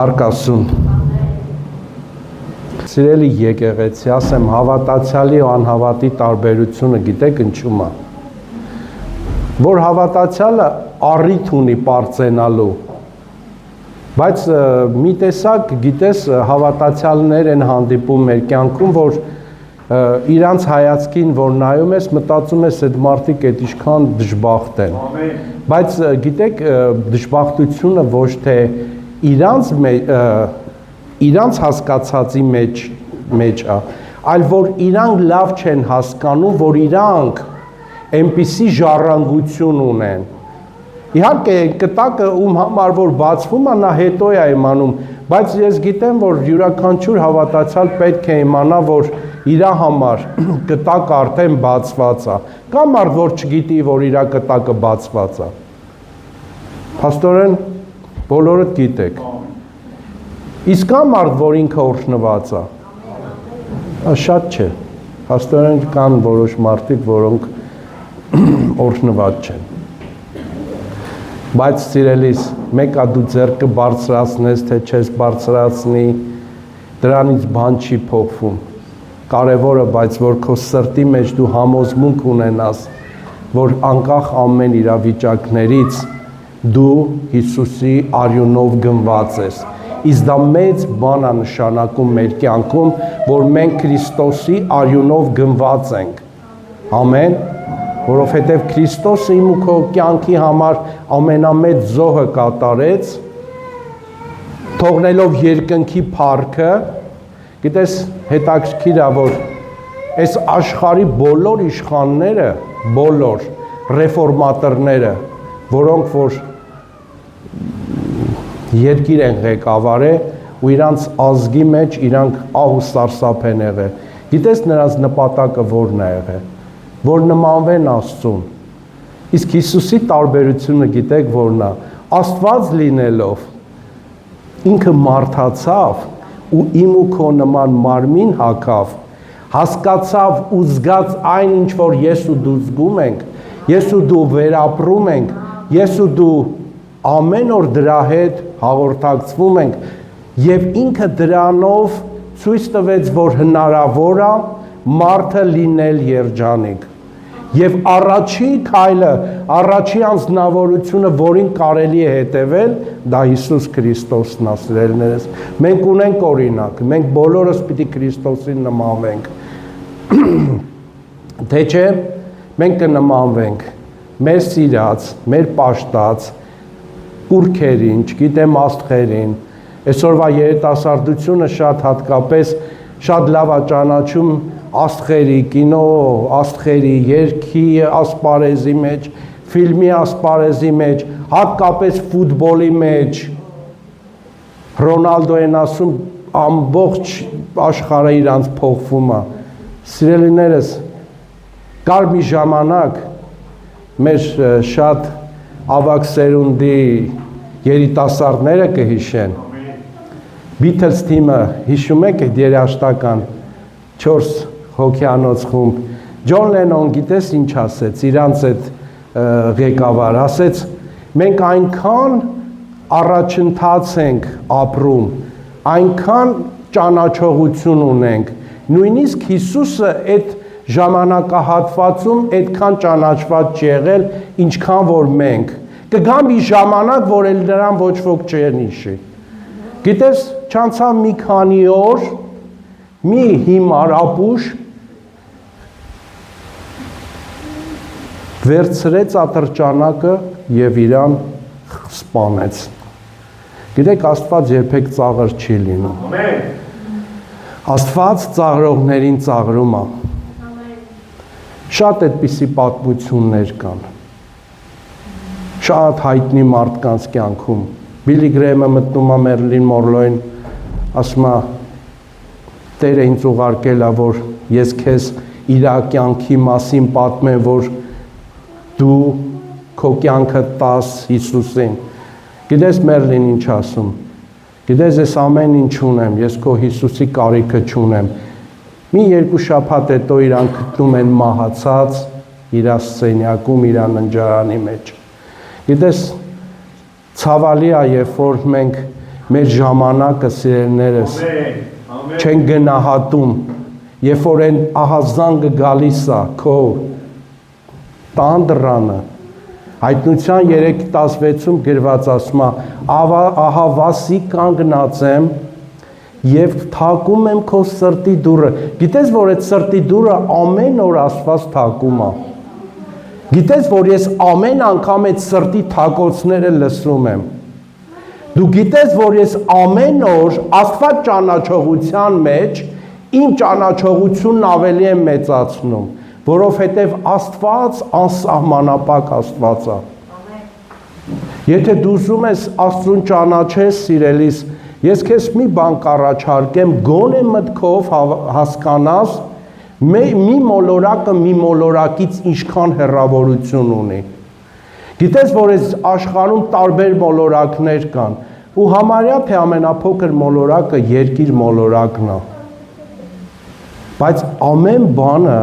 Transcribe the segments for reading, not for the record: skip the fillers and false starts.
Արկասուն Սիրելի եկեղեցի, ասեմ հավատացյալի ու անհավատի տարբերությունը գիտեք ինչու՞մ է, որ հավատացյալը առիթ ունի պարծենալու, բայց մի տեսակ գիտես հավատացյալներ են հանդիպում մեր կյանքում, որ իրանց հայացքին որ նայում ես, մտածում ես այդ մարդիկ այդ ինչքան դժբախտ են, բայց գիտեք դժբախտությունը ոչ թե իրանց հասկացածի մեջ է, այլ որ իրանք լավ չեն հասկանում, որ իրանք այնպիսի ժառանգություն ունեն։ Իհարկե կտակը ում համար որ բացվում է, նա հետո է իմանում, բայց ես գիտեմ, որ յուրաքանչյուր հավատացյալ պետք է իմանա, որ իր համար կտակը արդեն բացված է, կամ մարդ որ չգիտի, որ իր կտակը բացված է։ Փաստորեն բոլորդ գիտեք։ Իսկ կա մարդ, որ ինքը օրհնված է։ Շատ չէ։ Փաստորեն կան որոշ մարդիկ, որոնք օրհնված չեն։ Բայց սիրելիս, մեկը դու ձեռքը բարձրացնես, թե չես բարձրացնի, դրանից բան չի փոխվում։ Կարևորը, բայց որ քո սրտի մեջ դու համոզմունք ունենաս, որ անկախ ամեն իրավիճակներից դու Հիսուսի արյունով գնված ես։ Իսկ դա մեծ բան է նշանակում մեր կյանքում, որ մենք Քրիստոսի արյունով գնված ենք։ Ամեն, որովհետև Քրիստոսը իմ ու քո կյանքի համար ամենամեծ զոհը կատարեց, թողնելով երկնքի փառքը, գիտես հետաքրքիր է, որ այս աշխարհի բոլոր իշխանները, բոլոր ռեֆորմատորները, որոնք որ երկիր են ղեկավարել ու իրանց ազգի մեջ իրանք ահ ու սարսափ են եղել։ Գիտես նրանց նպատակը որն է եղել, որ նմանվեն Աստծուն։ Իսկ Հիսուսի տարբերությունը գիտեք որն է, Աստված լինելով ինքը մարդացավ ու իմ ու քո նման մարմին հագավ, հասկացավ ու զգաց այն ինչ որ ես ու դու զգում ենք, ես ու դու վերապրում ենք, ես ու դու ամեն օր դրա հետ հաղորդակցվում ենք եւ ինքը դրանով ցույց տվեց, որ հնարավոր է մարդը լինել երջանիկ։ Եվ առաջի քայլը, առաջի անձնավորությունը, որին կարելի է հետևել, դա Հիսուս Քրիստոսն է, սիրելիներս։ Մենք ունենք օրինակ, մենք բոլորս պիտի Քրիստոսին նմանվենք։ Թե չէ, մենք կնմանվենք մեր սիրած, մեր պաշտած, կուռքերին, չգիտեմ աստղերին, այսօրվա երիտասարդությունը շատ հատկապես շատ լավ է ճանաչում աստղերի, կինո աստղերի, երգի ասպարեզի մեջ, ֆիլմի ասպարեզի մեջ, հատկապես ֆուտբոլի մեջ, Ռոնալդո են ասում, ամբողջ աշխարհը իրանց փոխվում է։ Սիրելիներս, կար մի ժամանակ մեր շատ ավագ սերունդի երիտասարդները կհիշեն, Beatles թիմը հիշում եք այդ երաժշտական 4 հոգյանոց խումբ, Ջոն Լենոն գիտես ինչ ասեց, իրանց այդ ղեկավար ասեց, մենք այնքան առաջընթաց ենք ապրում, այնքան ճանաչողություն ունենք, նույնիսկ Հիսուսը այդ ժամանակահատվածում այդքան ճանաչված չեղել, ինչքան որ մենք, կգա մի ժամանակ, որ էլ նրան ոչ ոք չհիշի։ Գիտես, չանցավ մի քանի օր, մի հիմար ապուշ վերցրեց ատրճանակը եւ իրան սպանեց։ Գիտեք, Աստված երբեք ծաղր չի լինում։ Աստված ծաղրողներին ծաղրում է։ Շատ այդպիսի պատմություններ կան։ Շատ հայտնի մարդկանց կյանքում։ Բիլի Գրեհեմը մտնում է Մերլին Մոնրոյին, ասում է, Տերը ինձ ուղարկել է, որ ես քեզ իր կյանքի մասին պատմեմ, որ դու քո կյանքը տաս Հիսուսին։ Գիտես Մերլին ինչ ասում։ Գիտես ես ամեն ինչ ունեմ, ես քո Հիսուսի կարիքը չունեմ։ Մի երկու շաբաթ հետո իրան գտնում են մահացած իր սենյակում, իր ննջարանի մեջ։ Գիտես ցավալի է, երբ որ մենք մեր ժամանակը սիրելիներս չեն գնահատում, երբ որ այն ահազանգը գալիս է քո տանդրանը, Հայտնության 3:16-ում գրված ասում է, ահա վասի կանգնած եմ եւ թակում եմ քո սրտի դուռը։ Գիտես, որ այդ սրտի դուռը ամեն օր Աստված թակում է։ Գիտես, որ ես ամեն անգամ այդ սրտի թակոցները լսում եմ։ Դու գիտես, որ ես ամեն օր Աստված ճանաչողության մեջ իմ ճանաչողությունն ավելի եմ մեծացնում, որովհետև Աստված անսահմանապակ Աստված է։ Եթե դու ուզում ես Աստծուն ճանաչես, սիրելիս, ես քեզ մի բան կառաջարկեմ, գոնե մտքով հասկանաս, մի մոլորակը մի մոլորակից ինչքան հեռավորություն ունի։ Գիտես, որ այս աշխարհում տարբեր մոլորակներ կան, ու համարյա թե ամենափոքր մոլորակը երկիր մոլորակն է։ Բայց ամեն բանը,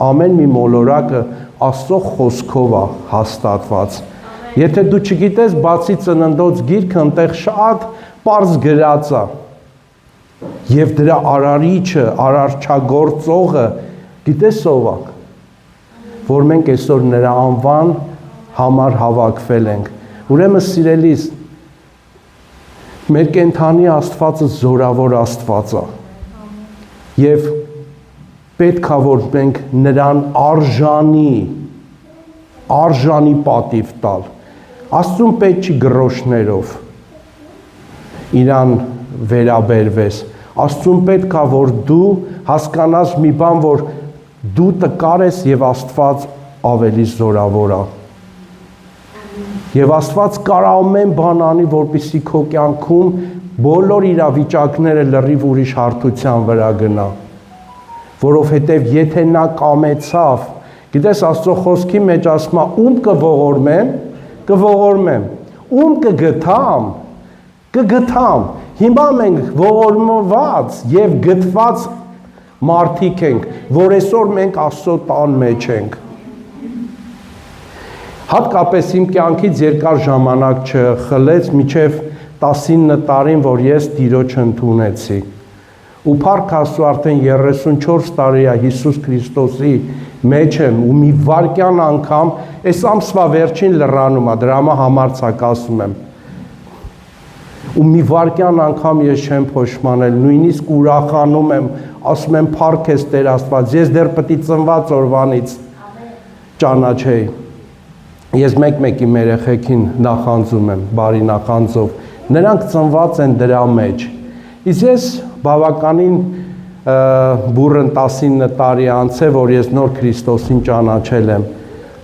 ամեն մի մոլորակը Աստծո խոսքով է հաստատված։ Եթե դու չգիտես, բացի ծննդոց գիրքը այնտեղ շատ պարզ գրած է։ Եվ դրա արարիչը, արարչագործողը, գիտես ով է, որ մենք այսօր նրա անվան համար հավաքվել ենք։ Ուրեմն սիրելիս, մեր կենդանի Աստվածը զորավոր Աստված է։ Եվ պետք է որ մենք նրան արժանի պատիվ տալ։ Աստծուն պետք չի գրոշներով իրան վերաբերվես։ Աստծուն պետք է որ դու հասկանաս մի բան, որ դու տկար ես եւ Աստված ավելի զորավոր է։ Եվ Աստված կարա ամեն բան անի, որպեսզի քո կյանքում բոլոր իրավիճակները լրիվ ուրիշ հարթության վրա գնա։ Որովհետև եթե նա կամեցավ, գիտես Աստծո խոսքի մեջ ասում է, ում կողորմեմ, ում կգթամ։ Հիմա մենք ողորմված եւ գթված մարդիկ ենք, որ այսօր մենք Աստծո տան մեջ ենք։ Հատկապես իմ կյանքից երկար ժամանակ չխլեց մինչև 19 տարին, որ ես Տիրոջը ընդունեցի։ Ու փառք Աստծո արդեն 34 տարի է Հիսուս Քրիստոսի մեջ եմ ու մի վարքյան անգամ այս ամսվա վերջին լրանում է, դրա համարձակ ասում եմ։ Ու մի վարքյան անգամ ես չեմ փոշմանել, նույնիսկ ուրախանում եմ, ասում եմ փառք ես Տեր Աստված, ես դեռ պետք է ծնված օրվանից ճանաչեի։ Ես մեկ-մեկ իմ երեխեքին նախանձում եմ, բարի նախանձով, նրանք ծնված են դրա մեջ։ Իսկ ես բավականին բուրըն 19 տարի անց է, որ ես նոր Քրիստոսին ճանաչել եմ։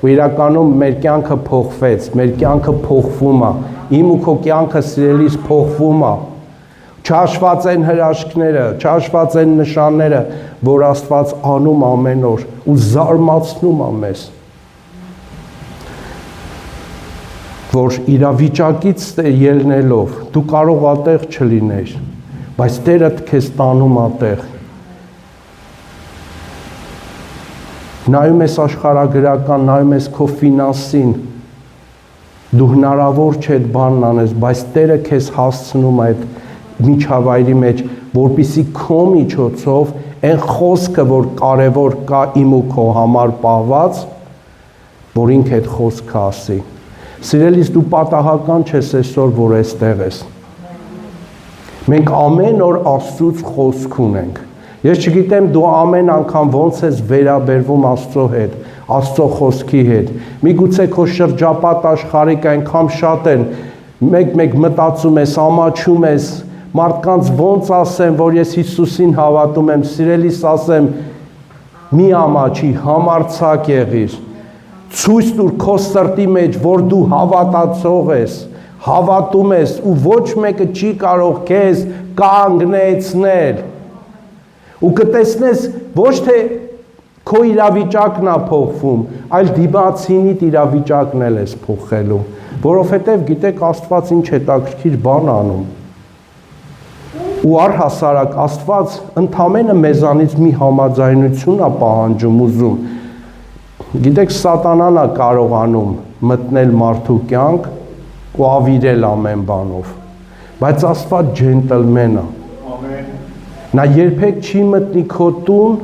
Ու իրականում մեր կյանքը փոխվեց, մեր կյանքը փոխվում է, իմ ու քո կյանքը սիրելիս փոխվում է։ Չհաշված են հրաշքները, չհաշված են նշանները, որ Աստված անում ամեն օր ու զարմացնում է մեզ։ Որ իրավիճակից ելնելով դու կարող ատեղ չլինես, բայց Տերը քեզ տանում ատեղ։ Նայում ես աշխարհագրական, նայում ես քո ֆինանսին, դու հնարավոր չէ այդ բանն անես, բայց Տերը քեզ հասցնում է այդ միջավայրի մեջ, որպեսզի քո միջոցով այն խոսքը, որ կարևոր կա իմ ու քո համար պահված, որ ինքը այդ խոսքը ասի։ Սիրելիս, դու պատահական չես այսօր, որ այստեղ ես։ Մենք ամեն օր Աստծուց խոսք ունենք։ Ես չգիտեմ դու ամեն անգամ ոնց ես վերաբերվում Աստծո հետ, Աստծո խոսքի հետ։ Միգուցե քո շրջապատ աշխարհիկ այնքան շատ են, մեկ-մեկ մտածում ես, ամաչում ես, մարդկանց ոնց ասեմ, որ ես Հիսուսին հավատում եմ, սիրելիս ասեմ, մի ամաչի, համարձակ եղիր։ Ցույց տուր քո սրտի մեջ, որ դու հավատացող ես, հավատում ես ու ոչ մեկը չի կարող քեզ կանգնեցնել։ Ու կտեսնես ոչ թե քո իրավիճակն է փոխվում, այլ դիմացինիդ իրավիճակն էլ ես փոխելու, որովհետև գիտեք Աստված ինչ հետաքրքիր բան անում։ Ու առհասարակ Աստված ընդամենը մեզանից մի համաձայնություն է պահանջում ուզում։ Գիտեք սատանան է կարողանում մտնել մարդու կյանք ու ավիրել ամեն բանով։ բայց Աստված ջենտլմեն է։ Նա երբեք չի մտնի քո տուն,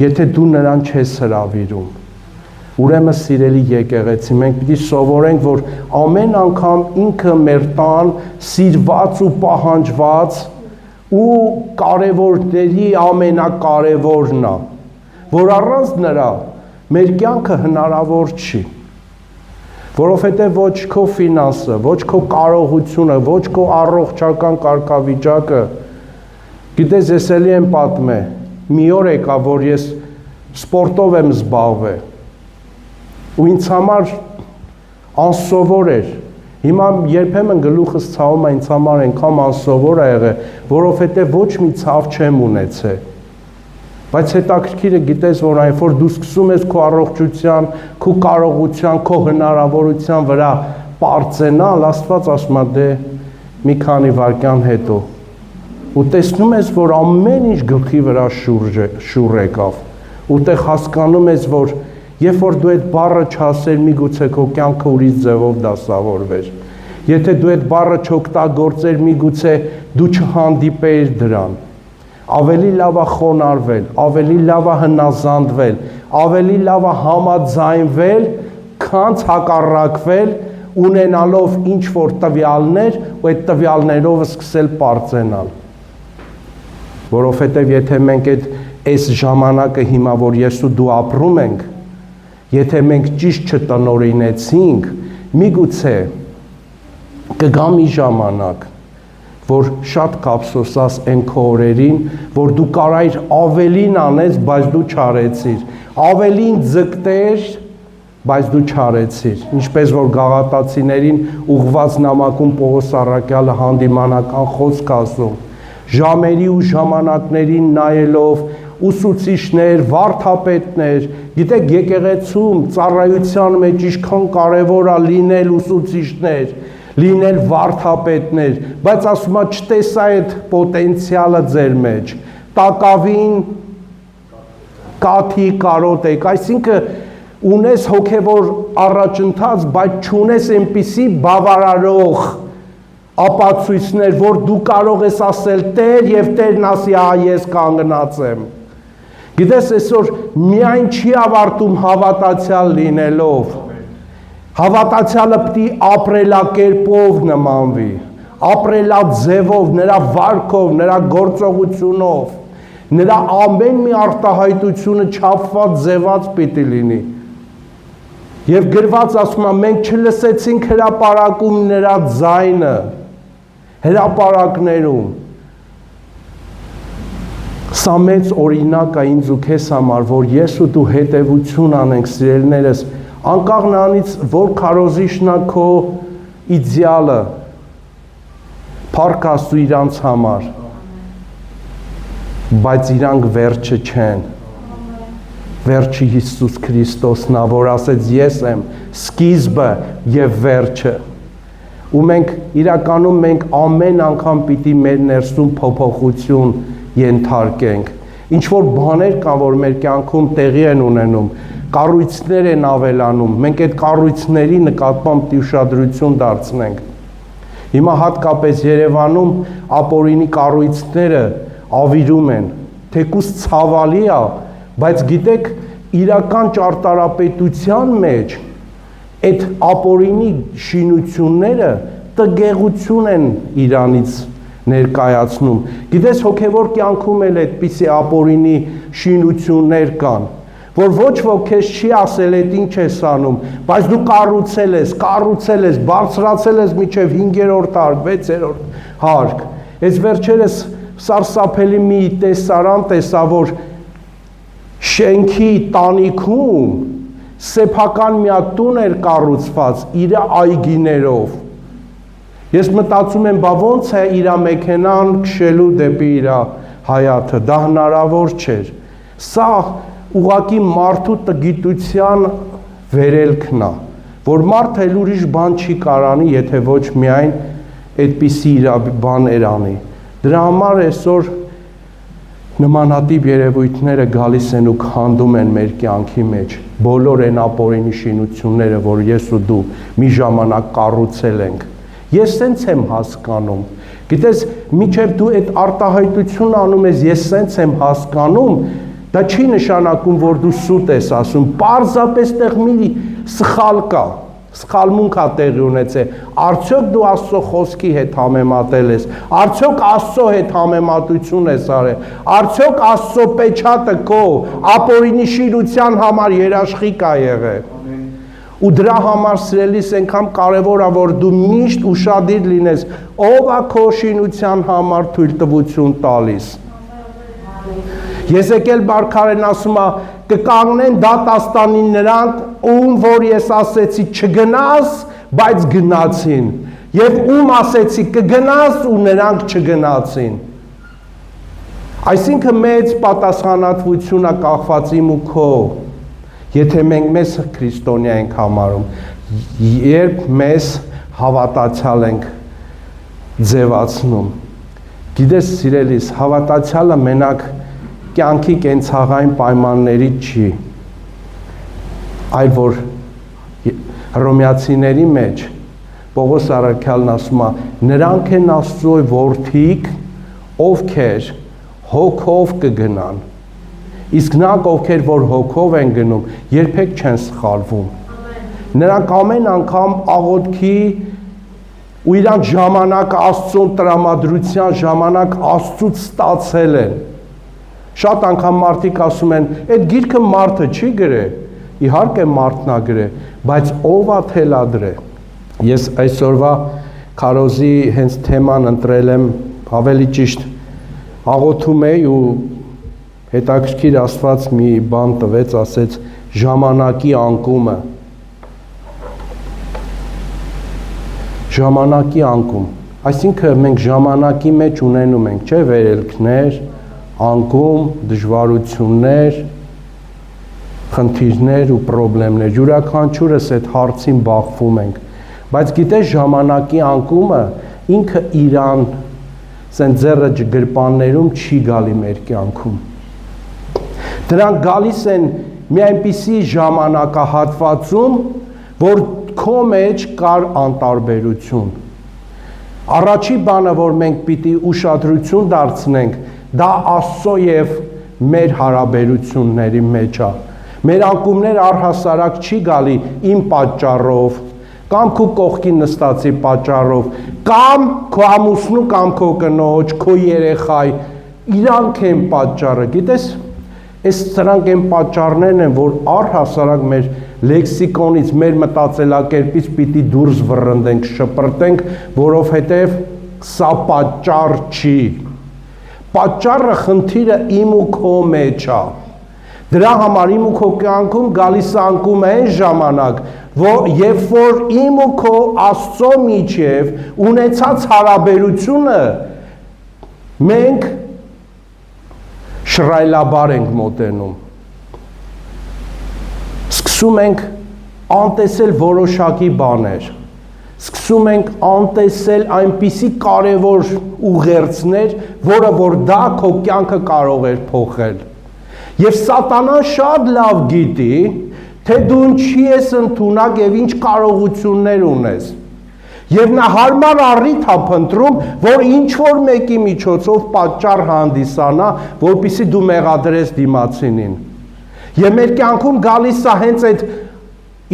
եթե դու նրան չես հրավիրում։ Ուրեմն սիրելի եկեղեցի, մենք պիտի սովորենք, որ ամեն անգամ ինքը մեր տան սիրված ու պահանջված ու կարևորների ամենակարևորն է, որ առանց նրա մեր կյանքը հնարավոր չի, որովհետև ոչ քո ֆինանսը, ոչ քո կարողությունը, ոչ քո առողջական կարգավիճակը, գիտես, ես էլի եմ պատմել, մի օր եկա, որ ես սպորտով եմ զբաղվել, ու ինձ համար անսովոր էր, հիմա երբեմն գլուխս ցավում է, ինձ համար այնքան անսովոր է եղել, որովհետև ոչ մի ցավ չեմ ունեցել, բայց հետաքրքիրը գիտես, որ այն որ դու սկսում ես քո առողջության, քո կարողության, քո հնարավորության վրա պարծենալ, Աստված ասում է դե մի քանի վայրկյան հետո, ու տեսնում ես, որ ամեն ինչ գլխի վրա շուռ եկավ, ուտեղ հասկանում ես, որ երբ որ դու այդ բառը չասեր, միգուցե քո կյանքը ուրիշ ձևով դասավորվեր, եթե դու այդ բառը չօգտագործեր, միգուցե դու չհանդիպեիր դրան, ավելի լավ է խոնարհվել, ավելի լավ է հնազանդվել, ավելի լավ է համաձայնվել, քան հակառակվել, ունենալով ինչ որ տվյալներ ու այդ տվյալներով սկսել պարծենալ, որովհետև եթե մենք այս ժամանակը հիմա որ ես ու դու ապրում ենք, եթե մենք ճիշտ չտնօրինեցինք, միգուցե կգա մի ժամանակ, որ շատ կափսոսաս այն քո օրերին, որ դու կարայր ավելին անես, բայց դու չարեցիր, ավելին ձգտեր, բայց դու չարեցիր, ինչպես որ Գաղատացիներին ուղղված նամակում Պողոս առաքյալը հանդիմանական խոսք ասում, ժամերի ու ժամանակներին նայելով, ուսուցիչներ, վարդապետներ, գիտեք եկեղեցում ծառայության մեջ ինչքան կարևոր է լինել ուսուցիչներ, լինել վարդապետներ, բայց ասում է չտեսա այդ պոտենցիալը ձեր մեջ, տակավին կաթի կարոտեք, այսինքն ունես հոգևոր առաջընթաց, բայց չունես այնպիսի բավարարող ապացույցներ, որ դու կարող ես ասել Տեր եւ Տերն ասի, ես կանգնած եմ։ Գիտես, այսօր միայն չի ավարտում հավատացյալ լինելով, հավատացյալը պիտի ապրելակերպով նմանվի, ապրելաձևով, նրա վարքով, նրա գործողությունով, նրա ամեն մի արտահայտությունը չափված ձևած պիտի լինի։ Եվ գրված ասում է, մենք չլսեցինք հրապարակում նրա ձայնը, հրապարակներում։ Սա մեծ օրինակ է ինձ ու քեզ համար, որ ես ու դու հետևություն անենք, սիրելիներս, անկախ նրանից, որ քարոզիչն է քո իդեալը, փառք Աստծո իրանց համար, բայց իրանք վերջը չեն։ Վերջը Հիսուս Քրիստոսն է, որ ասեց ես եմ սկիզբը եւ վերջը։ Ու մենք իրականում մենք ամեն անգամ պիտի մեր ներսում փոփոխություն ենթարկենք։ Ինչ որ բաներ կան, որ մեր կյանքում տեղի են ունենում, կառույցներ են ավելանում, մենք այդ կառույցների նկատմամբ ուշադրություն դարձնենք։ Հիմա հատկապես Երևանում ապօրինի կառույցները ավիրում են, թեկուզ ցավալի է, բայց գիտեք, իրական ճարտարապետության մեջ այդ ապօրինի շինությունները տգեղություն են իրանից ներկայացնում։ Գիտես, հոգևոր կյանքում էլ այդպիսի ապօրինի շինություններ կան, որ ոչ ոք քեզ չի ասել այդ ինչ ես անում, բայց դու կառուցել ես, բարձրացել ես մինչև 5-րդ հարկ, 6-րդ հարկ։ Այս վերջերս սարսափելի մի տեսարան տեսա, որ շենքի տանիքում սեփական մի տուն էր կառուցված իր այգիներով։ Ես մտածում եմ, բա ոնց է իր մեքենան քշելու դեպի իր հայաթը, դա հնարավոր չէր։ Սա ուղղակի մարդու տգիտության վերելքն է, որ մարդը էլ ուրիշ բան չի կարանի, եթե ոչ միայն այդպիսի իր բաներ անի։ Դրա համար այսօր նմանատիպ երևույթները գալիս են ու քանդում են մեր կյանքի մեջ, բոլոր այն ապօրինի շինությունները, որ ես ու դու մի ժամանակ կառուցել ենք, ես սենց եմ հասկանում։ Գիտես, մինչև դու այդ արտահայտություն անում ես, ես սենց եմ հասկանում, դա չի նշանակում, որ դու սուտ ես ասում, պարզապես տեղ մի սխալ կա, սխալմունք ա տեղի ունեցել, արդյոք դու Աստծո խոսքի հետ համեմատել ես, արդյոք Աստծո հետ համեմատություն ես արել, արդյոք Աստծո պեչատը քո ապօրինի շինության համար երաշխիք ա եղել։ Ու դրա համար սիրելիս այնքան կարևոր է, որ դու միշտ ուշադիր լինես, ով է քո շինության համար թույլտվություն տալիս։ Եզեկիել մարգարեն ասում է, կկանգնեն դատաստանին նրանք, ում որ ես ասեցի չգնաս, բայց գնացին, եւ ում ասեցի կգնաս ու նրանք չգնացին։ Այսինքն մեծ պատասխանատվություն է կախված իմ ու քո, եթե մենք մեզ քրիստոնյա ենք համարում, երբ մեզ հավատացյալ ենք ձևացնում։ Գիտես սիրելիս, հավատացյալը մենակ կյանքի կենցաղային պայմաններից չի, այլ որ Հռոմեացիների մեջ Պողոս առաքյալն ասում է, նրանք են Աստծո որդիք, ովքեր հոգով կգնան, իսկ նրանք ովքեր որ հոգով են գնում, երբեք չեն սխալվում։ Նրանք ամեն անգամ աղոթքի ու իրանք ժամանակ Աստծուն տրամադրության ժամանակ Աստծուց ստացել են։ Շատ անգամ մարդիկ ասում են, այդ գիրքը մարդը չի գրել, իհարկե մարդն ա գրել, բայց ով ա թելադրել։ Ես այսօրվա քարոզի հենց թեման ընտրել եմ, ավելի ճիշտ աղոթում էի ու հետաքրքիր Աստված մի բան տվեց, ասեց ժամանակի անկումը։ Ժամանակի անկում, այսինքն մենք ժամանակի մեջ ունենում ենք, չէ՞, վերելքներ, անկում, դժվարություններ, խնդիրներ ու պրոբլեմներ, յուրաքանչյուրս այդ հարցին բախվում ենք, բայց գիտես ժամանակի անկումը ինքը իրան սեն ձեռը գրպաններում չի գալի մեր կյանքում։ Դրանք գալիս են մի այնպիսի ժամանակահատվածում, որ քո մեջ կար անտարբերություն։ Առաջի բանը, որ մենք պիտի ուշադրություն դարձնենք, դա Աստծո եւ մեր հարաբերությունների մեջ է։ Մեր անկումներ առհասարակ չի գալի իմ պատճառով, կամ քո կողքին նստածի պատճառով, կամ քո ամուսնու կամ քո կնոջ, քո երեխայի, իրանք են պատճառը։ Գիտես, այս սրանք են պատճառներն են, որ առհասարակ մեր լեքսիկոնից, մեր մտածելակերպից պիտի դուրս վռնդենք, շպրտենք, որովհետև սա պատճառ չի։ Պատճառը խնդիրը իմ ու քո մեջ է։ Դրա համար իմ ու քո կյանքում գալիս անկում է այն ժամանակ, երբ որ իմ ու քո Աստծո միջև ունեցած հարաբերությունը մենք շռայլաբար ենք մոտենում։ Սկսում ենք անտեսել որոշակի բաներ, սկսում ենք անտեսել այնպիսի կարևոր ուղերձներ, որը որ դա քո կյանքը կարող էր փոխել։ Եվ սատանան շատ լավ գիտի, թե դու ինչի ես ընդունակ եւ ինչ կարողություններ ունես։ Եվ նա հարմար առիթ է փնտրում, որ ինչ որ մեկի միջոցով պատճառ հանդիսանա, որպեսզի դու մեղադրես դիմացինին։ Եվ մեր կյանքում գալիս է հենց այդ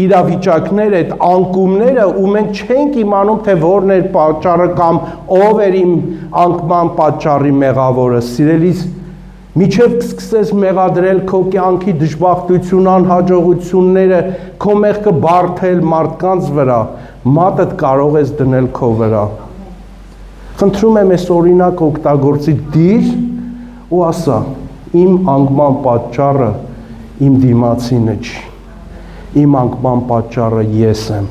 իրավիճակներ, այդ անկումները, ու մենք չենք իմանում, թե որն էր պատճառը կամ ով էր իմ անկման պատճառի մեղավորը։ Սիրելիս, միջև սկսես մեղադրել քո կյանքի դժբախտություն, անհաջողությունները, քո մեղքը բարթել մարդկանց վրա, մատդ կարող ես դնել քո վրա։ Խնդրում եմ այս օրինակ օգտագործի դիր ու ասա, իմ անկման պատճառը իմ դիմացինը չի, իմ անկման պատճառը ես եմ,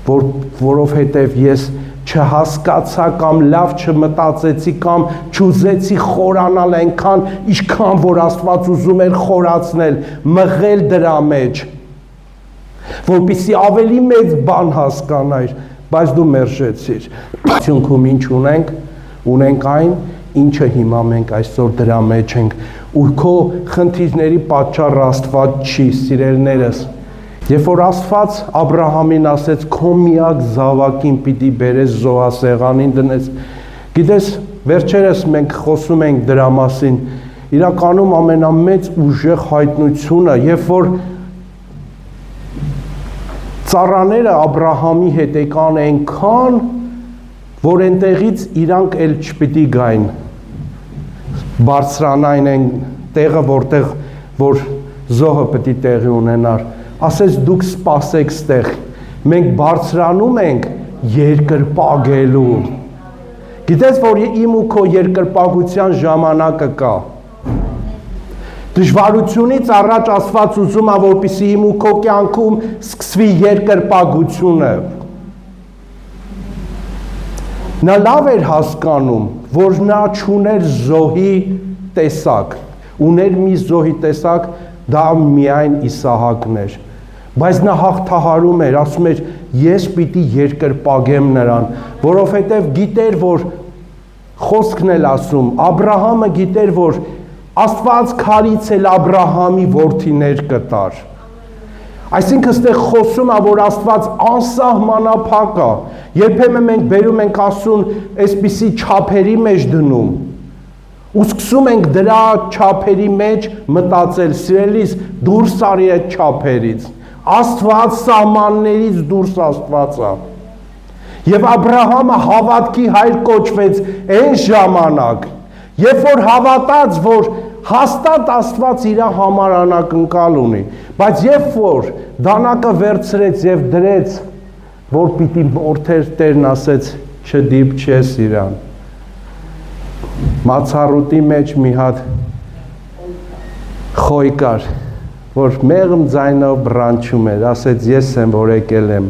որովհետև ես չհասկացա կամ լավ չմտածեցի կամ չուզեցի խորանալ այնքան, ինչքան որ Աստված ուզում էր խորացնել, մղել դրա մեջ, որպեսզի ավելի մեծ բան հասկանայր, բայց դու մերժեցիր։ Արդյունքում ինչ ունենք, ունենք այն, ինչը հիմա մենք այսօր դրա մեջ ենք, ու քո խնդիրների պատճառը Աստված չի, սիրելիներս։ Երբ որ Աստված Աբրահամին ասեց քո միակ զավակին պիտի բերես զոհասեղանին դնես, գիտես, վերջերս մենք խոսում ենք դրա մասին, իրականում ամենամեծ ուժեղ հայտնությունը, երբ որ ծառաները Աբրահամի հետ եկան այնքան, որ այնտեղից իրանք էլ չպիտի գային, բարձրանային այն տեղը, որտեղ որ զոհը պիտի տեղի ունենար, ասեց դուք սպասեք ստեղ, մենք բարձրանում ենք երկրպագելու, գիտես, որ իմ ու քո երկրպագության ժամանակը կա, դժվարությունից առաջ Աստված ուզում է, որպեսզի իմ ու քո կյանքում սկսվի երկրպագությունը, նա լավ էր հասկանում, որ նա չուներ զոհի տեսակ, ուներ մի զոհի տեսակ, դա միայն Իսահակն էր, բայց նա հաղթահարում էր, ասում էր, ես պիտի երկրպագեմ նրան, որովհետև գիտեր, որ խոսքն էլ ասում, Աբրահամը գիտեր, որ Աստված քարից էլ Աբրահամի որդիներ կտար, այսինքն ստեղ խոսում է, որ Աստված անսահմանափակ է, երբեմն մենք բերում ենք Աստծուն այսպիսի չափերի մեջ դնում, ու սկսում ենք դրա չափերի մեջ մտածել, սիրելիս, դուրս արի այդ չափերից, Աստված սահմաններից դուրս Աստված է, եւ Աբրահամը հավատքի հայր կոչվեց այն ժամանակ, երբ որ հավատաց, որ հաստատ Աստված իր համար անակնկալ ունի, բայց երբ որ դանակը վերցրեց եւ դրեց, որ պիտի օրթեր Տերն ասեց, չդիպ չես իրան, մացառուտի մեջ մի հատ խոյ կար, որ մեղմ ձայնով բռանչում էր, ասեց ես եմ, որ եկել եմ,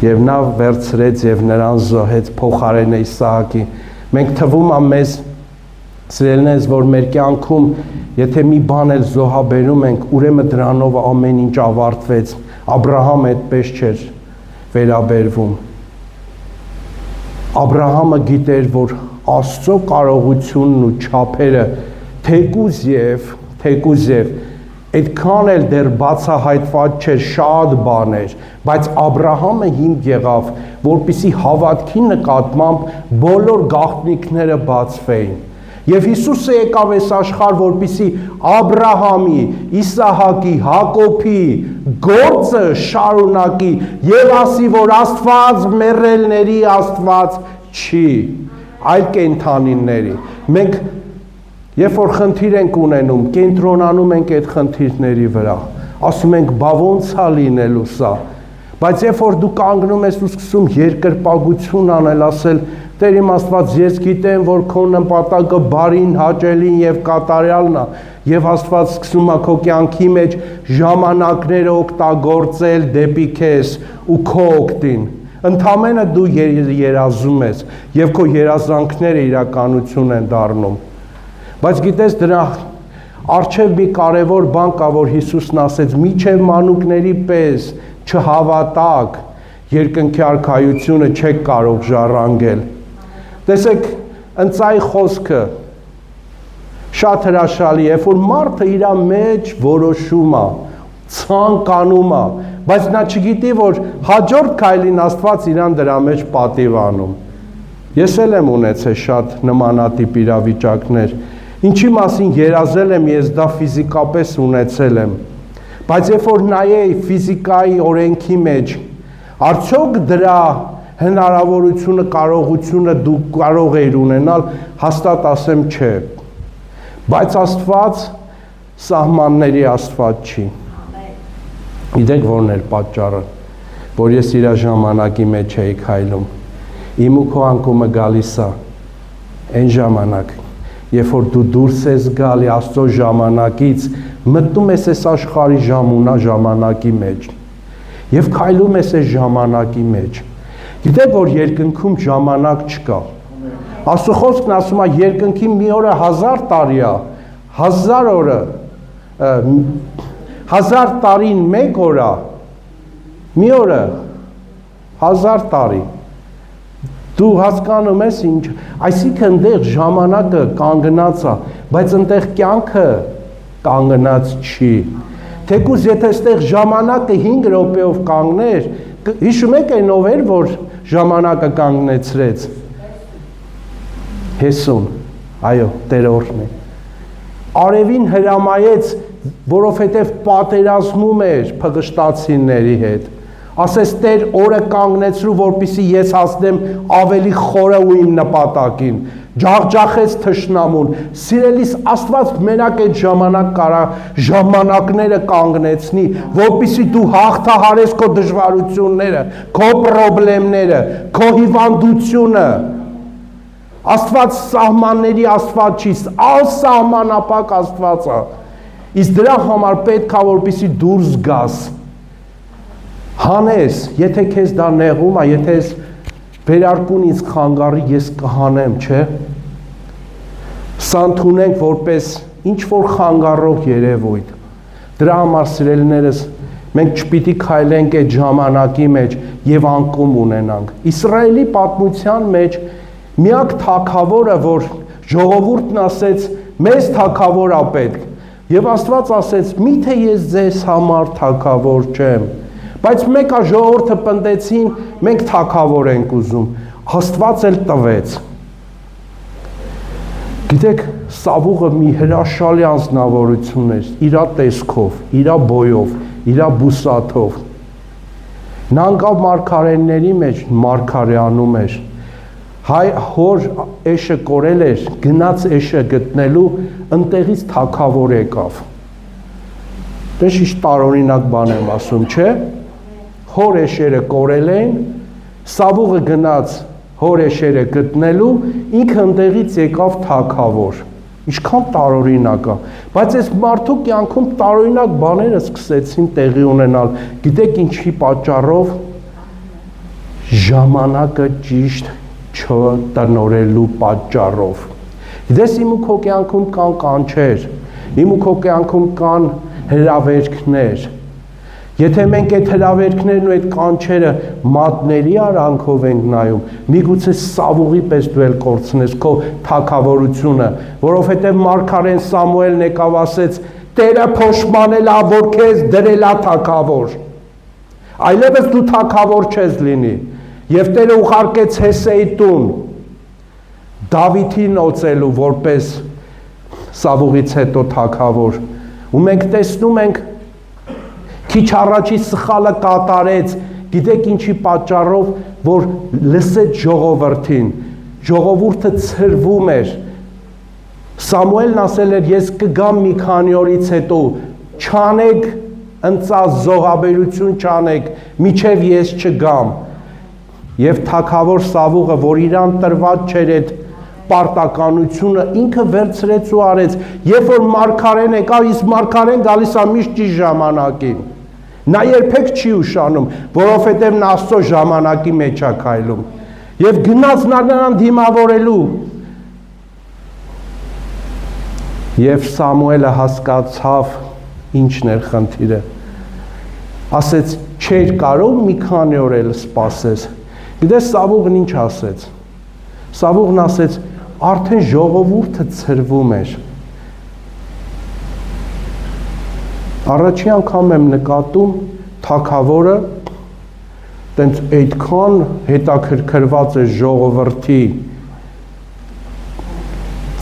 եւ նա վերցրեց եւ նրան զոհեց փոխարեն Իսահակի, մենք թվում է մեզ սիրելնես, որ մեր կյանքում, եթե մի բան էլ զոհաբերում ենք, ուրեմն դրանով ամեն ինչ ավարտվեց, Աբրահամը այդպես չէր վերաբերվում, Աբրահամը գիտեր, որ Աստծո կարողությունն ու չափերը թեկուզ եւ այդքան էլ դեռ բացահայտված չէր, շատ բաներ, բայց Աբրահամը հիմք եղավ, որպեսզի հավատքի նկատմամբ բոլոր գաղտնիքները բացվեին, եւ Հիսուսը եկավ այս աշխարհ, որպեսզի Աբրահամի, Իսահակի, Հակոբի գործը շարունակի եւ ասի, որ Աստված մեռելների Աստված չի, այլ կենդանիների, մենք երբ որ խնդիր ենք ունենում, կենտրոնանում ենք այդ խնդիրների վրա, ասում ենք, բա ոնց է լինելու սա, բայց երբ որ դու կանգնում ես ու սկսում երկրպագություն անել, ասել, Տեր իմ Աստված, ես գիտեմ, որ քո նպատակը բարին, հաճելին եւ կատարյալն է, եւ Աստված սկսում է քո կյանքի մեջ ժամանակները օգտագործել դեպի քեզ ու քո օգտին, ընդամենը դու երազում ես եւ քո երազանքները իրականություն են դառնում, բայց գիտես դրա առջև մի կարևոր բան կա, որ Հիսուսն ասեց, միչև մանուկների պես չհավատակ, երկնքի արքայությունը չեք կարող ժառանգել, տեսեք, ընծայ խոսքը շատ հրաշալի, երբ որ մարդը իր մեջ որոշում է, ցանկանում է, բայց նա չգիտի, որ հաջորդ քայլին Աստված իրան դրա մեջ պատիվ անում։ Ես էլ եմ ունեցել շատ նմանատիպ իրավիճակներ, ինչի մասին երազել եմ, ես դա ֆիզիկապես ունեցել եմ, բայց երբ որ նայեի ֆիզիկայի օրենքի մեջ, արդյոք դրա հնարավորությունը, կարողությունը դու կարող ես ունենալ, հաստատ ասեմ չէ, բայց Աստված սահմանների Աստված չի, գիտեք որն էր պատճառը, որ ես իր ժամանակի մեջ էի քայլում, իմ ու քո անկումը գալիս է, այն ժամանակ, երբ որ դու դուրս ես գալի Աստծո ժամանակից, մտնում ես այս աշխարհի ժամանակի մեջ, եւ քայլում ես այս ժամանակի մեջ, գիտեք, որ երկնքում ժամանակ չկա, Աստծո խոսքն ասում է, երկնքի մի օրը 1000 տարի է, 1000 օրը, 1000 տարին մեկ օր է, մի օրը 1000 տարի, դու հասկանում ես ինչ, այսինքն այնտեղ ժամանակը կանգնած է, բայց այնտեղ կյանքը կանգնած չի, Թեկուզ եթե այստեղ ժամանակը 5 րոպեով կանգներ, հիշում եք այն ով էր, որ ժամանակը կանգնեցրեց։ Հեսուն, այո, Տերորն է։ Արևին հրամայեց, որովհետև պատերազմում էր փղշտացիների հետ։ Ասես Տեր օրը կանգնեցրու, որպեսզի ես հասնեմ ավելի խորը ու իմ նպատակին։ Ջախջախեց թշնամուն։ Սիրելիս, Աստված մենակ այդ ժամանակները կանգնեցնի, որպեսզի դու հաղթահարես քո դժվարությունները, քո խնդիրները, քո հիվանդությունը։ Աստված սահմանների Աստված չի, անսահմանափակ Աստված է։ Իսկ դրա համար պետք է որպեսզի դուրս գաս։ Հանես, եթե քեզ դա նեղում է, եթե ես վերարկուն ինձ խանգարի, ես կհանեմ, չէ։ Սա ընդունենք որպես ինչ-որ խանգարող երևույթ։ Դրա համար սիրելիներս, մենք չպիտի քայլենք այդ ժամանակի մեջ եւ անկում ունենանք։ Իսրայելի պատմության մեջ միակ թագավորը, որ ժողովուրդն ասեց, մեզ թագավոր է պետք, եւ Աստված ասեց, միթե ես ձեզ համար թագավոր չեմ, բայց մեկը ժողովուրդը պնդեցին, մենք թագավոր ենք ուզում, Աստված էլ տվեց։ Գիտեք, Սավուղը մի հրաշալի անձնավորություն էր, իր տեսքով, իր բոյով, իր բուսաթով։ Նա անկավ մարգարեների մեջ մարգարեանում էր։ Հոր էշը կորել էր, գնաց էշը գտնելու, ընտեղից թագավոր եկավ։ Դες ինչ տարօրինակ բան եմ ասում, չէ։ Հոր էշերը կորել են, Սավուղը գնաց հոր էշերը գտնելու, ինքը ընտեղից եկավ թագավոր։ Ինչքան տարօրինակ է, բայց այս մարդու կյանքում տարօրինակ բաները սկսեցին տեղի ունենալ։ Գիտեք ինչի պատճառով։ Ժամանակը ճիշտ չտնորելու պատճառով։ Դες իմ ու քո կյանքում կան կանչեր, իմ ու քո կյանքում կան հրավերքներ։ Եթե մենք այդ հրավերքներն ու այդ կանչերը մատների արանքով ենք նայում, միգուցե Սավուղի պես դու էլ կորցնես քո թագավորությունը, որովհետև մարգարեն Սամուելն եկավ ասեց. Տերը փոշմանել է, որ քեզ դրել է թագավոր։ Այլևս դու թագավոր չես լինի։ Եվ Տերը ուղարկեց Հեսեի տուն Դավիթին օծելու որպես Սավուղից հետո թագավոր։ Ու մենք տեսնում ենք քիչ առաջի սխալը կատարեց, գիտեք ինչի պատճառով, որ լսեց ժողովրդին, ժողովուրդը ցրվում էր։ Սամուելն ասել էր, ես կգամ մի քանի օրից հետո, չանեք ընծած զոհաբերություն չանեք, միջև ես չգամ։ Եվ թագավոր Սավուղը, որ իրան տրված չէր այդ պարտականությունը, ինքը վերցրեց ու արեց, երբ որ մարգարեն եկավ, իսկ մարգարեն գալիս է միշտ ճիշտ ժամանակին։ Նա երբեք չի ուշանում, որովհետև նա Աստծո ժամանակի մեջ է քայլում։ Եվ գնաց նրան դիմավորելու։ Եվ Սամուելը հասկացավ ինչն էր խնդիրը։ Ասեց, չէր կարող մի քանի օր էլ սպասես։ Գիտես Սավուղն ինչ ասեց։ Սավուղն ասեց, արդեն ժողովուրդը ցրվում էր։ Առաջի անգամ եմ նկատում թագավորը տենց այդքան հետաքրքրված է ժողովրդի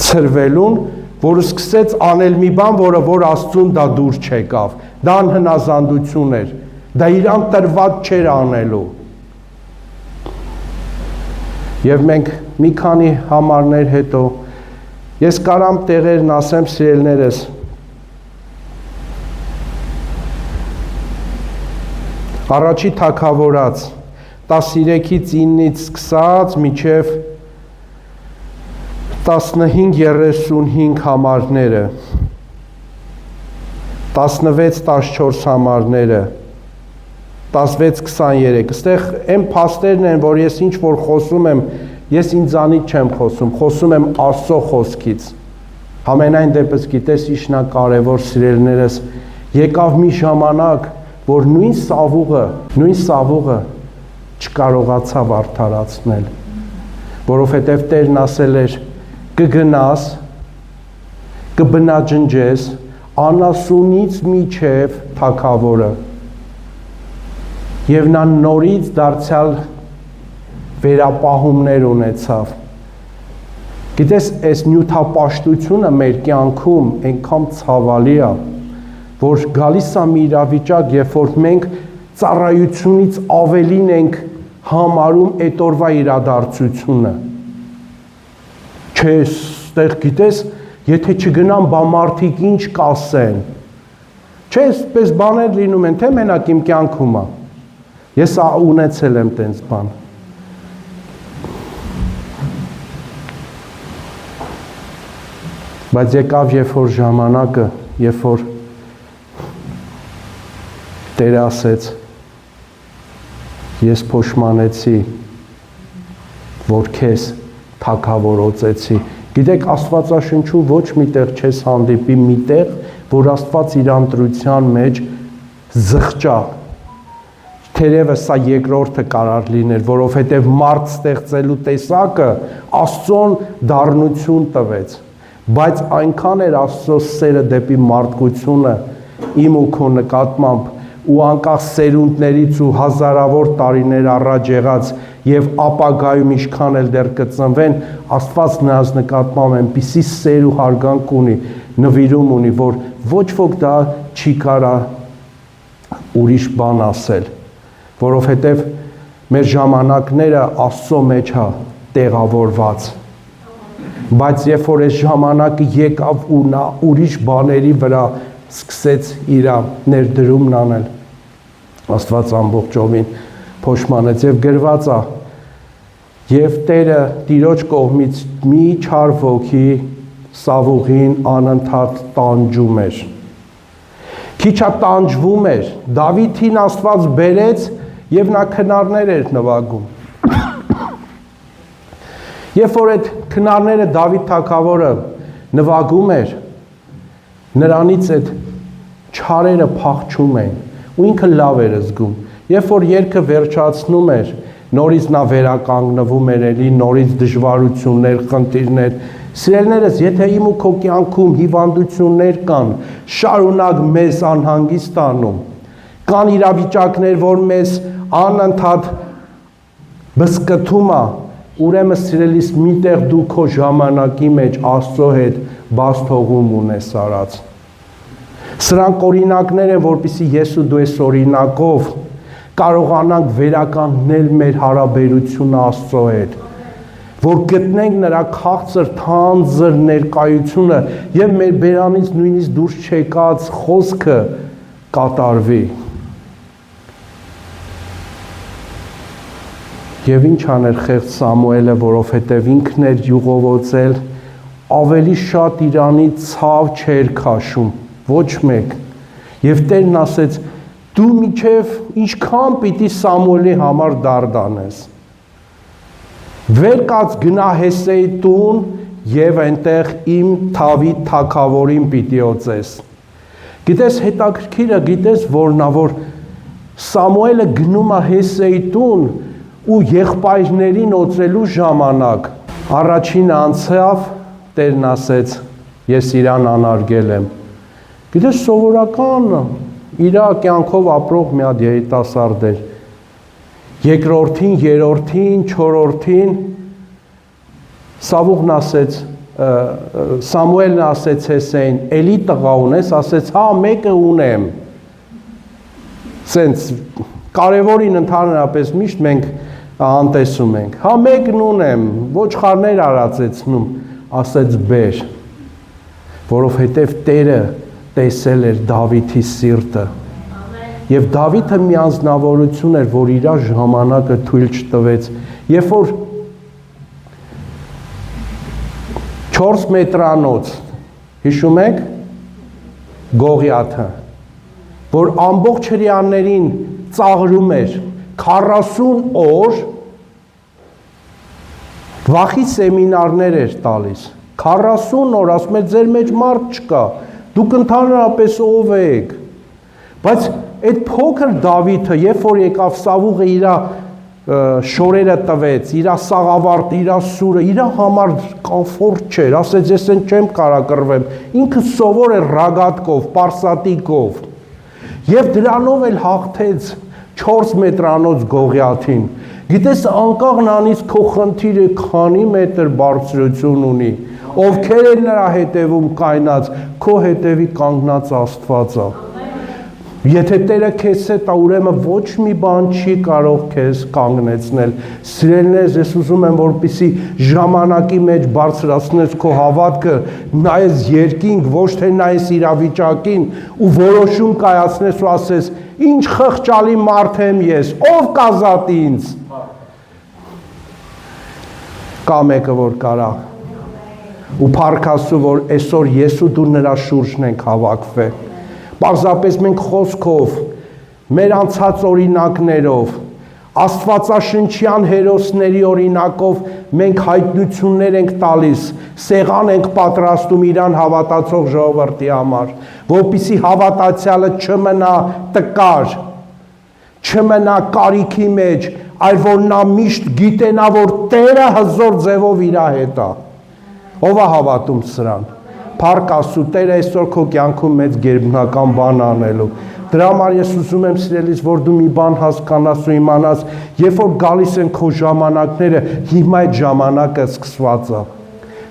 ցրվելուն, որ սկսեց անել մի բան, որ Աստծուն դա դուր չեկավ։ Դա անհնազանդություն էր։ Դա իրան տրված չէր անելու։ Եվ մենք մի քանի համարներ հետո ես կարամ տեղերն ասեմ սիրելիներս։ Առաջի թագավորած 13-ից 9-ից սկսած մինչև 15-35 համարները, 16-14 համարները, 16-23, այստեղ այն փաստերն են, որ ես ինչ որ խոսում եմ, ես ինձանից չեմ խոսում եմ Աստծո խոսքից։ Համենայն դեպս գիտես ինչն է կարևոր սիրելիներս, եկավ մի ժամանակ, որ նույն Սավուղը չկարողացավ արդարացնել, որովհետև Տերն ասել էր, կգնաս, կբնաջնջես, անասունից միջև թագավորը եւ նա նորից դարձյալ վերապահումներ ունեցավ։ Գիտես, այս նյութապաշտությունը մեր կյանքում այնքան ցավալի է, որ գալիս է մի իրավիճակ, երբ որ մենք ծառայությունից ավելին ենք համարում այդ օրվա իրադարձությունը։ Չէ, ստեղ գիտես, եթե չգնամ բա մարդիկ ինչ կասեն։ Չէ, այսպես բաներ լինում են, թե մենակ իմ կյանքում է։ Ես ունեցել եմ տենց բան։ Բայց եկավ երբ որ ժամանակը, երբ որ Տերը ասեց, ես փոշմանեցի, որ քեզ թագավորացեցի։ Գիտեք, Աստվածաշնչում ոչ միտեղ չես հանդիպի միտեղ, որ Աստված իր ընտրության մեջ զղջա։ Թերևս սա երկրորդը կարող լիներ, որովհետև մարդ ստեղծելու տեսակը Աստծուն դառնություն տվեց, բայց այնքան էր Աստծո սերը դեպի մարդկությունը իմ ու քո նկատմամբ ու անկախ սերունդներից ու հազարավոր տարիներ առաջ եղած եւ ապագայում ինչքան էլ դեռ կծնվեն, Աստված նրանց նկատմամբ այնպիսի սեր ու հարգանք ունի, նվիրում ունի, որ ոչ ոք դա չի կարա ուրիշ բան ասել, որովհետեւ մեր ժամանակները Աստծո մեջ է տեղավորված։ Բայց երբ որ այս ժամանակը եկավ ու նա ուրիշ բաների վրա սկսեց իր ներդրումն անել, Աստված ամբողջովին փոշմանեց եւ գրված է, եւ Տերը Տիրոջ կողմից մի չար ոգի Սավուղին անընդհատ տանջում էր։ Քիչ է տանջվում էր, Դավիթին Աստված բերեց եւ նա քնարներ էր նվագում։ Երբ որ այդ քնարները Դավիթ թագավորը նվագում էր, նրանից այդ չարերը փախչում էին ու ինքը լավ էր զգում։ Երբ որ երգը վերջացնում էր, նորից նա վերականգնվում էր էլի, նորից դժվարություններ, խնդիրներ։ Սիրելիներս, եթե իմ ու քո կյանքում հիվանդություններ կան, շարունակ մեզ անհանգիստ անում, կան իրավիճակներ, որ մեզ անընդհատ բսկթում է, ուրեմն սիրելիս միտեղ դու քո ժամանակի մեջ Աստծո հետ բաց թողում ունես արած։ Սրանք օրինակներ են, որպեսզի ես ու դու այս օրինակով կարողանանք վերականգնել մեր հարաբերությունը Աստծո հետ, որ գտնենք նրա քաղցր, թանձր ներկայությունը եւ մեր բերանից նույնիսկ դուրս չեկած խոսքը կատարվի։ Եվ ինչ աներ խեղճ Սամուելը, որովհետև ինքն էր յուղովոցել, ավելի շատ իրանի ցավ չէր քաշում, ոչ մեկ։ Եվ Տերն ասեց, դու միջև ինչքան պիտի Սամուելի համար դարդանես։ Վեր կաց գնա Հեսեի տուն եւ այնտեղ իմ Դավիթ թագավորին պիտի օծես։ Գիտես, հետաքրքիրը գիտես որն է, որ Սամուելը գնում է Հեսեի տուն ու եղբայրներին օծելու ժամանակ առաջին անցավ, Տերն ասեց, ես իրան անարգել եմ։ Գիտես, սովորական իր կյանքով ապրող մի հատ երիտասարդ էր։ Երկրորդին, երրորդին, չորրորդին Սավուղն ասեց, Սամուելն ասեց Հեսեին, էլի տղա ունես, ասեց, հա, մեկը ունեմ։ Սենց կարևորին ընդհանրապես միշտ մենք անտեսում ենք, հա մեկն ունեմ, ոչխարներ արածեցնում, ասեց բեր, որովհետև Տերը տեսել էր Դավիթի սիրտը, և Դավիթը մի անձնավորություն էր, որ իր ժամանակը թույլ չտվեց, երբ որ 4 մետրանոց, հիշում եք, Գողիաթը, որ ամբողջ հրեաներին ծաղրում էր 40 օր վախի սեմինարներ էր տալիս, 40 օր, ասում էր, ձեր մեջ մարդ չկա, դուք ընդհանրապես ով եք, բայց այդ փոքր Դավիթը, երբ որ եկավ Սավուղը իր շորերը տվեց, իր սաղավարտը, իր սուրը, իր համար կոմֆորտ չէր, ասեց ես են չեմ կարա կռվեմ, ինքը սովոր էր ռագատկով, պարսատիկով, և դրանով էլ հաղթեց 4 մետրանոց Գողիաթին, գիտես անկաղ նանից քո խնդիրը քանի մետր բարձրություն ունի, ովքեր են նրա հետևում կայնած, քո հետևի կանգնած Աստվածը, եթե Տերը քեզ հետ է, ուրեմն ոչ մի բան չի կարող քեզ կանգնեցնել։ Սիրելիներս, ես ուզում եմ, որպեսզի ժամանակի մեջ բարձրացնես քո հավատքը, նայես երկինք, ոչ թե նայես իրավիճակին ու որոշում կայացնես ու ասես, ինչ խղճալի մարդ եմ ես, ով կազատի ինձ։ Կա մեկը, որ կարա ու փառք Աստծո, որ այսօր ես ու դու նրա շուրջն ենք հավաքվել։ Պարզապես մենք խոսքով, մեր անցած օրինակներով, Աստվածաշնչյան հերոսների օրինակով մենք հայտնություններ ենք տալիս, սեղան ենք պատրաստում իրան հավատացող ժողովրդի համար, որպեսզի հավատացյալը չմնա տկար, չմնա կարիքի մեջ, այլ որ նա միշտ գիտենա, որ Տերը հզոր ձևով իր հետ է։ Ով է հավատում սրան։ Փառք Աստծո, Տերը այսօր քո կյանքում մեծ գերբնական բան անելու։ Դրա համար ես ուզում եմ սիրելիս, որ դու մի բան հասկանաս ու իմանաս, երբ որ գալիս են քո ժամանակները, հիմա այդ ժամանակը սկսված է։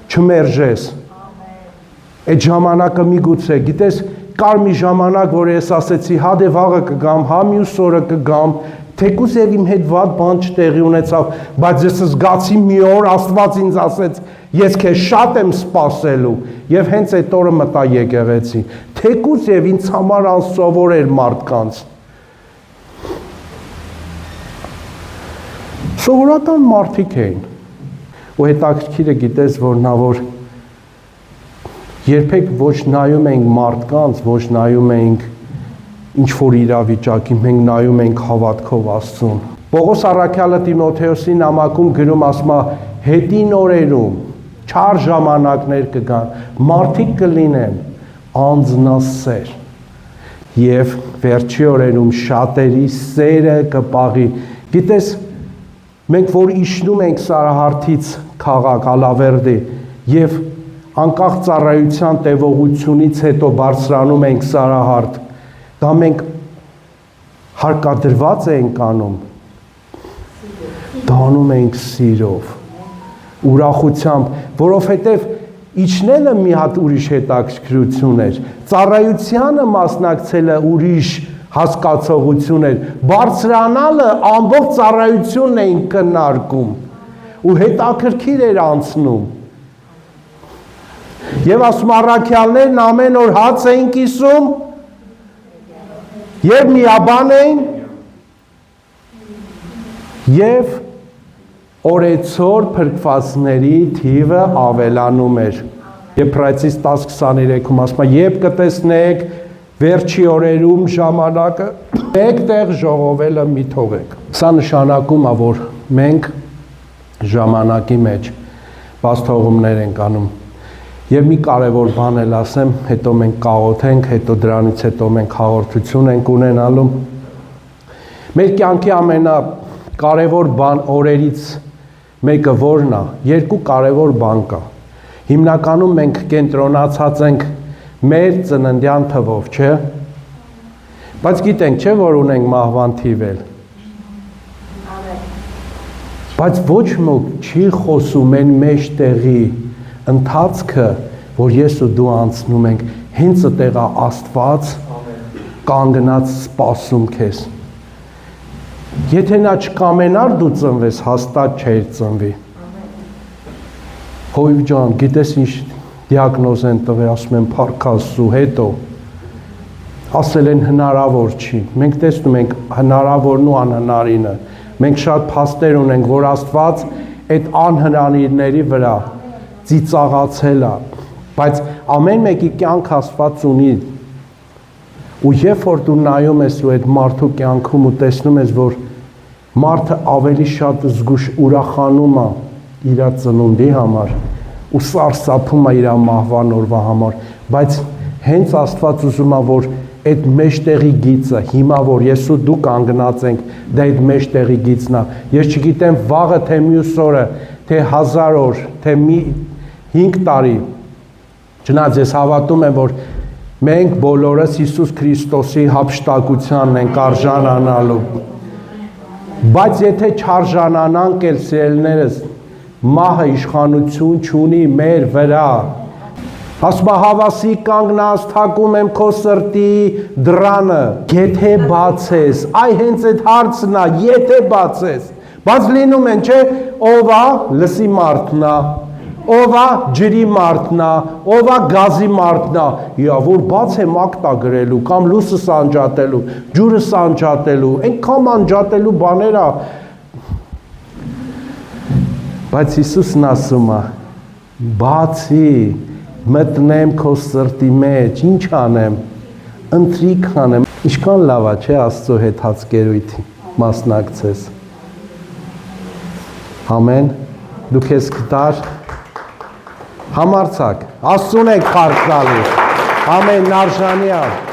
Չմերժես։ Այդ ժամանակը միգուցե, գիտես, կար մի ժամանակ, որ ես ասեցի, հա դե վաղը կգամ, հա մյուս օրը կգամ, թեկուզ եւ իմ հետ վատ բան չտեղի ունեցավ, բայց ես զգացի մի օր Աստված ինձ ասեց, ես քեզ շատ եմ սպասելու եւ հենց այդ օրը մտա եկեղեցի, թեկուզ եւ ինձ համար անսովոր էր մարդկանց։ Սովորական մարդիկ էին։ Ու հետաքրքիրը գիտես, որ նա որ երբեք ոչ նայում ենք մարդկանց, ոչ նայում ենք ինչ որ իրավիճակի, մենք նայում ենք հավատքով Աստծուն։ Պողոս առաքյալը Տիմոթեոսի նամակում գրում ասում է, հետին օրերում չար ժամանակներ կգան, մարդիկ կլինեն անձնասեր եւ վերջի օրերում շատերի սերը կպաղի։ Գիտես, մենք որ իջնում ենք Սարահարթից քաղաք Ալավերդի եւ անկախ ծառայության տևողությունից հետո բարձրանում ենք Սարահարթ, դա մենք հարկադրված ենք անում, դա անում ենք սիրով, ուրախությամբ, որովհետև իջնելը մի հատ ուրիշ հետաքրքրություն էր, ծառայությանը մասնակցելը ուրիշ հասկացողություն էր, բարձրանալը ամբողջ ծառայությունն էին քննարկում ու հետաքրքիր էր անցնում։ Եվ ասում առաքյալներն ամեն օր հաց էին կիսում և միաբան էին և օրեցօր փրկվածների թիվը ավելանում էր։ Եբրայեցիս 10:23-ում ասում է, երբ կտեսնեք վերջի օրերում ժամանակը, մեկտեղ ժողովելը մի թողեք։ Սա նշանակում է, որ մենք ժամանակի մեջ բաց թողումներ ենք անում։ Եվ մի կարևոր բան էլ ասեմ, հետո մենք կաղոթենք, հետո դրանից հետո մենք հաղորդություն ենք ունենալու։ Մեր կյանքի ամենակարևոր բան օրերից մեկը որն է, երկու կարևոր բան կա։ Հիմնականում մենք կենտրոնացած ենք մեր ծննդյան թվով, չէ՞։ Բայց գիտենք, չէ՞, որ ունենք մահվան թիվ էլ։ Բայց ոչ ոք չի խոսում այն մեջտեղի ընթացքը, որ ես ու դու անցնում ենք, հենց այդտեղ է Աստված կանգնած սպասում քեզ։ Եթե նա չկամենար դու ծնվես, հաստատ չէր ծնվի։ Հոյվ ջան, գիտես ինչ դիագնոզ են տվել, ասում են փառք Աստծո, հետո ասել են հնարավոր չի։ Մենք տեսնում ենք հնարավորն ու անհնարինը։ Մենք շատ փաստեր ունենք, որ Աստված այդ անհնարինների վրա ծիծաղացել է, բայց ամեն մեկի կյանք Աստված ունի։ Ու երբ որ դու նայում ես ու այդ մարդու կյանքում ու տեսնում ես, որ մարդը ավելի շատ զգուշ ուրախանում է իր ծնունդի համար ու սարսափում է իր մահվան օրվա համար, բայց հենց Աստված ուզում է, որ այդ մեջտեղի գիծը հիմա որ ես ու դու կանգնած ենք, դա այդ մեջտեղի գիծն է։ Ես չգիտեմ վաղը թե մյուս օրը, թե 1000 օր, թե 5 տարի։ Չնայած ես հավատում եմ, որ մենք բոլորս Հիսուս Քրիստոսի հափշտակությանն ենք արժանանալու։ Բայց եթե չարժանանանք էլ սիրելիներս, մահը իշխանություն չունի մեր վրա։ Ասում հավասի կանգնած թակում եմ քո սրտի դռանը, եթե բացես, այ հենց այդ հարցն է, եթե բացես, բայց լինում են, չէ, ով է լսի մարդն է, ով է ջրի մարդն է, ով է գազի մարդն է, որ բաց եմ ակտա գրելու, կամ լույսը սանջատելու, ջուրը սանջատելու, այնքան անջատելու բաներ է, բայց Հիսուսն ասում է, բացի մտնեմ քո սրտի մեջ, ինչ անեմ, ընթրիք անեմ, ինչքան լավ է, չէ, Աստծո հետ հացկերույթի մասնակցես։ Ամեն, դուք ես գտար, համարձակ, Աստծուն եք փառք տալու, ամեն, արժանի է։